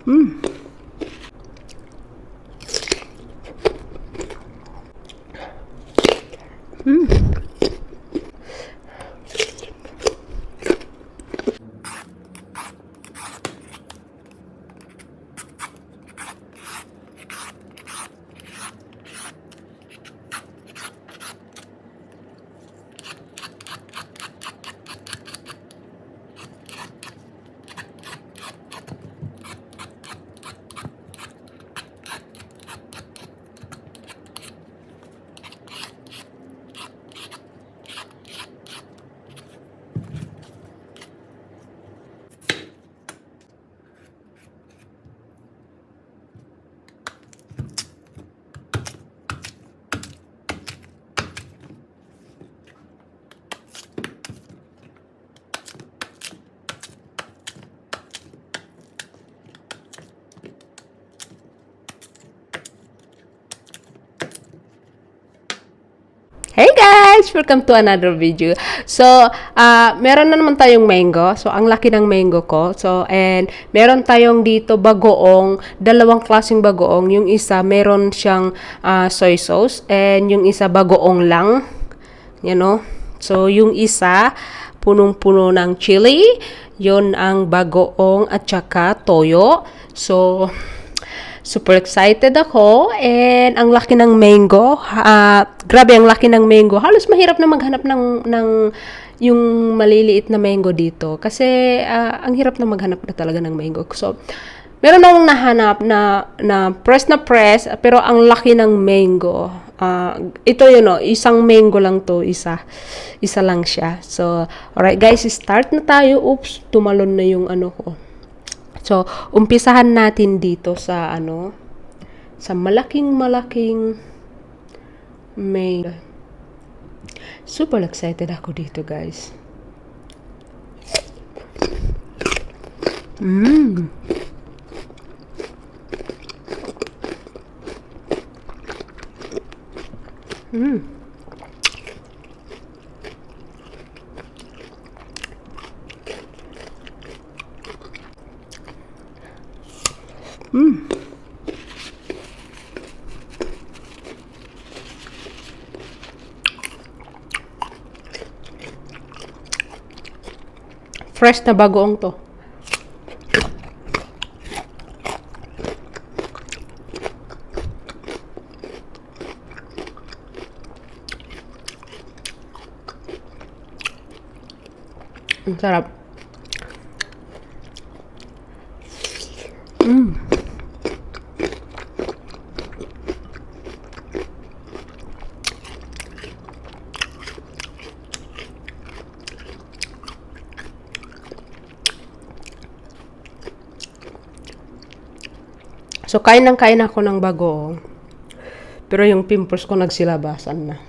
Mm. Mm. Hey guys! Welcome to another video. So, meron na naman tayong mango. So, ang laki ng mango ko. So, and meron tayong dito bagoong, dalawang klaseng bagoong. Yung isa, meron siyang soy sauce. And yung isa, bagoong lang. You know? So, yung isa, punong-puno ng chili. Yun ang bagoong at saka toyo. So, super excited ako and ang laki ng mango. Grabe ang laki ng mango. Halos mahirap na maghanap ng yung maliliit na mango dito kasi ang hirap na maghanap na talaga ng mango. So meron akong nahanap na press pero ang laki ng mango. Ito yun isang mango lang to, isa lang siya. So alright guys, start na tayo. Oops, tumalon na yung ano ko. So, umpisahan natin dito sa sa malaking mango. Super excited ako dito, guys. Mm. Mm. Mm. Fresh na bagoong to. Ang sarap. Mm. So, kain ako ng bagoong. Pero yung pimples ko nagsilabasan na.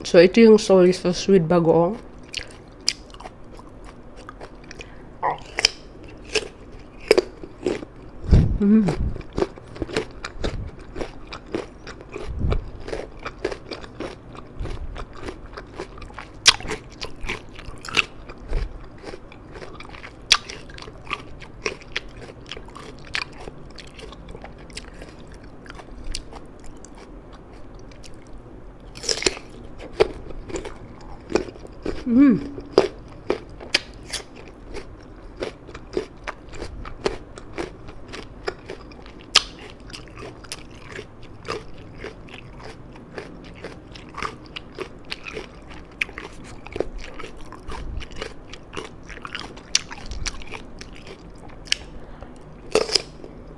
So, ito yung soy sauce with bagoong. Mm. Mm.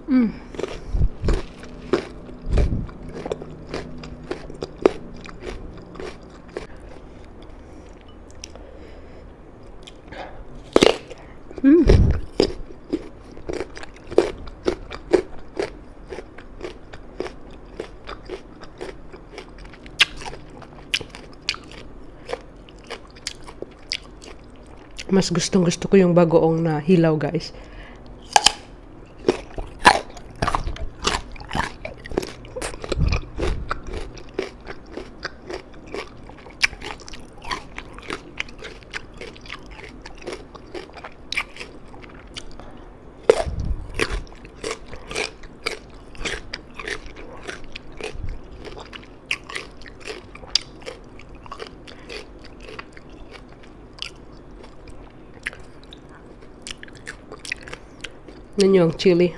Mm. Mm. Mas gustong-gusto ko yung bagoong na hilaw, guys. Ninyo ang chili.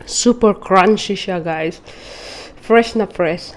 Super crunchy siya, guys. Fresh na fresh.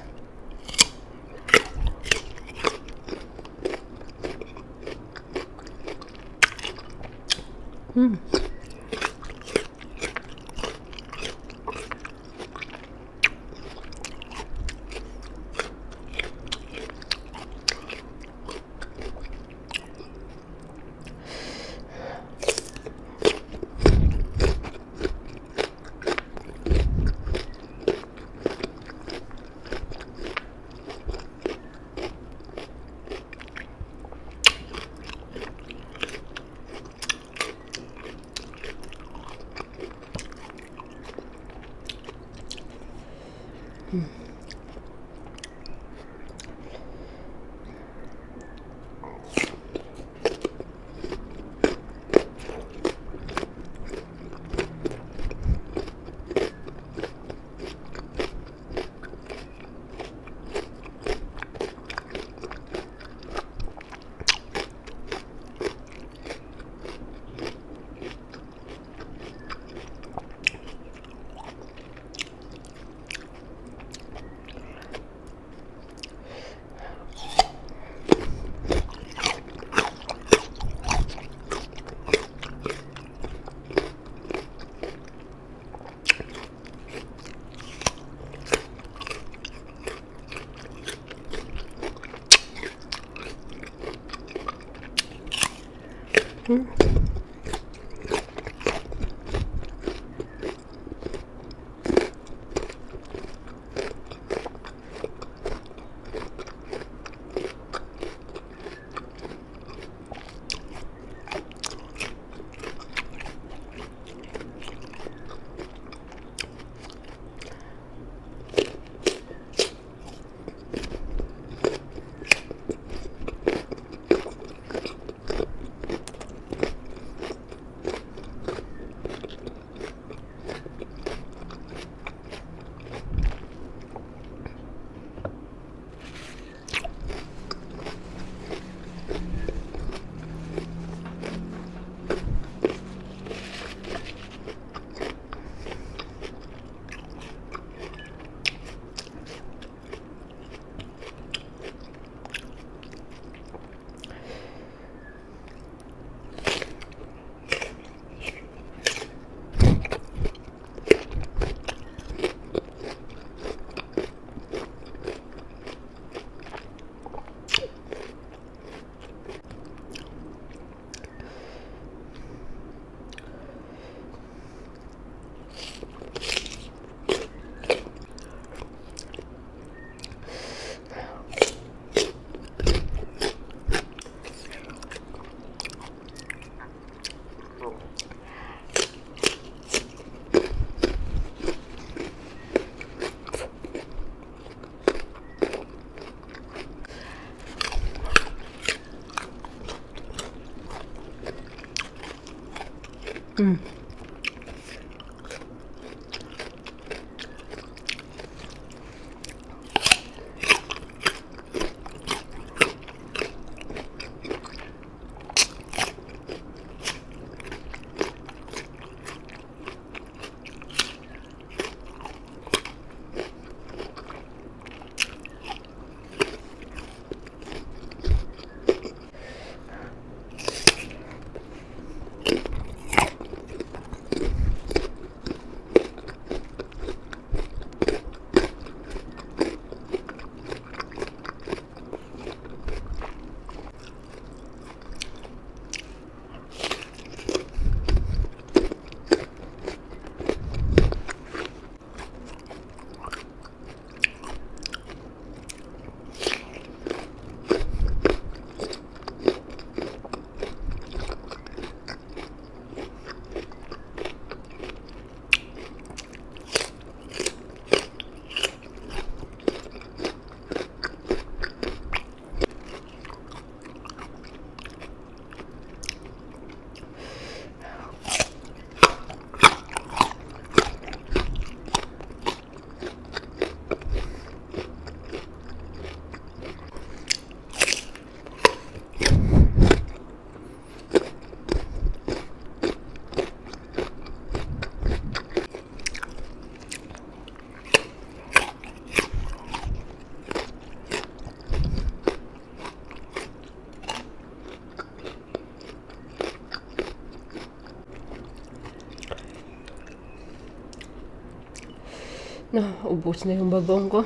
Ubos na yung bagoong ko.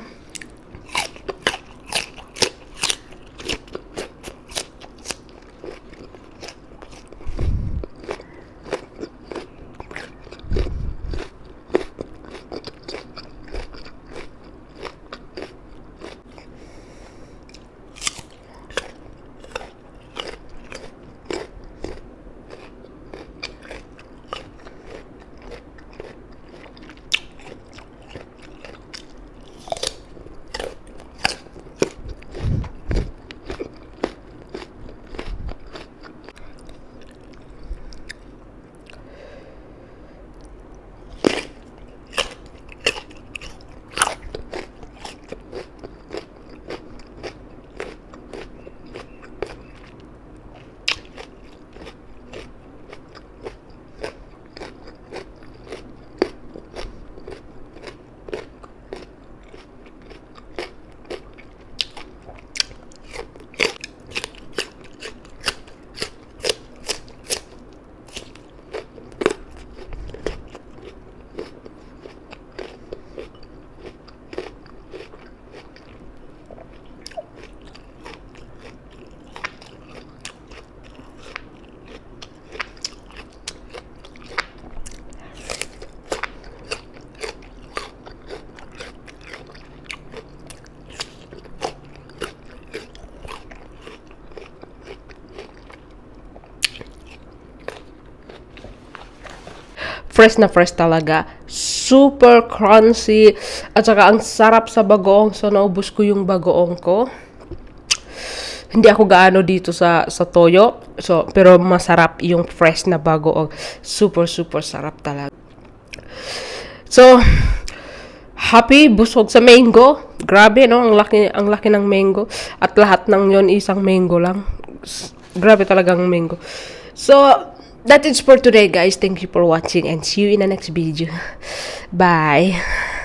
fresh na fresh talaga. Super crunchy. At saka ang sarap sa bagoong. So, naubos ko yung bagoong ko. Hindi ako gaano dito sa toyo. So, pero masarap yung fresh na bagoong. Super, super sarap talaga. So, happy, busog sa mango. Grabe, no? Ang laki ng mango. At lahat ng yon isang mango lang. Grabe talagang mango. So, that is for today, guys. Thank you for watching and see you in the next video. Bye.